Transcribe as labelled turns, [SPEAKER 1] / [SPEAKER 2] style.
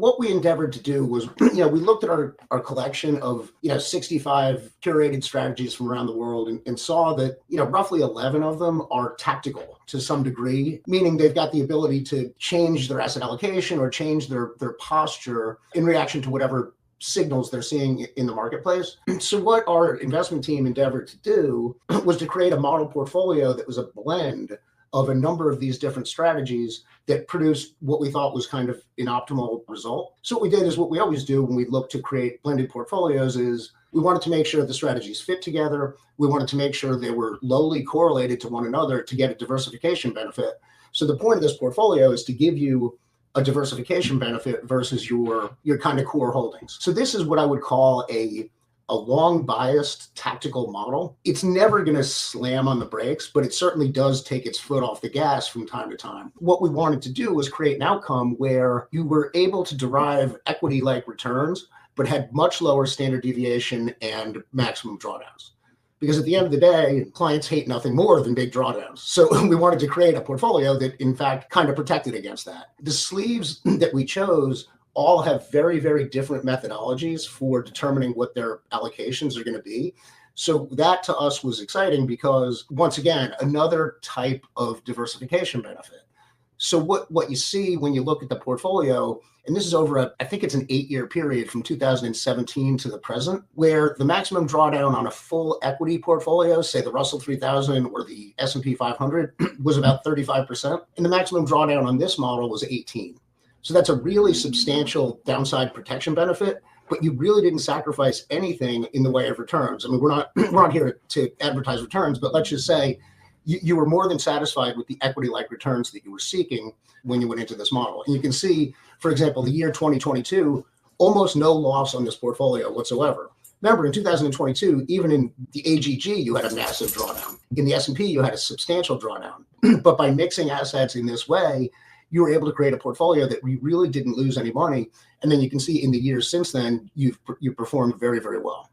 [SPEAKER 1] what we endeavored to do was, we looked at our collection of, 65 curated strategies from around the world and saw that, roughly 11 of them are tactical to some degree, meaning they've got the ability to change their asset allocation or change their posture in reaction to whatever signals they're seeing in the marketplace. So what our investment team endeavored to do was to create a model portfolio that was a blend of a number of these different strategies that produced what we thought was kind of an optimal result. So what we did is what we always do when we look to create blended portfolios is we wanted to make sure the strategies fit together. We wanted to make sure they were lowly correlated to one another to get a diversification benefit. So the point of this portfolio is to give you a diversification benefit versus your kind of core holdings. So this is what I would call a long biased tactical model. It's never going to slam on the brakes, but it certainly does take its foot off the gas from time to time. What we wanted to do was create an outcome where you were able to derive equity-like returns, but had much lower standard deviation and maximum drawdowns. Because at the end of the day, clients hate nothing more than big drawdowns. So we wanted to create a portfolio that, in fact, kind of protected against that. The sleeves that we chose all have very, very different methodologies for determining what their allocations are going to be. So that to us was exciting because, once again, another type of diversification benefit. So what you see when you look at the portfolio, and this is over I think it's an 8-year period from 2017 to the present, where the maximum drawdown on a full equity portfolio, say the Russell 3000 or the S&P 500, was about 35%. And the maximum drawdown on this model was 18%. So that's a really substantial downside protection benefit, but you really didn't sacrifice anything in the way of returns. I mean, we're not here to advertise returns, but let's just say you were more than satisfied with the equity-like returns that you were seeking when you went into this model. And you can see, for example, the year 2022, almost no loss on this portfolio whatsoever. Remember, in 2022, even in the AGG, you had a massive drawdown. In the S&P, you had a substantial drawdown. But by mixing assets in this way, you were able to create a portfolio that we really didn't lose any money. And then you can see in the years since then, you've performed very, very well.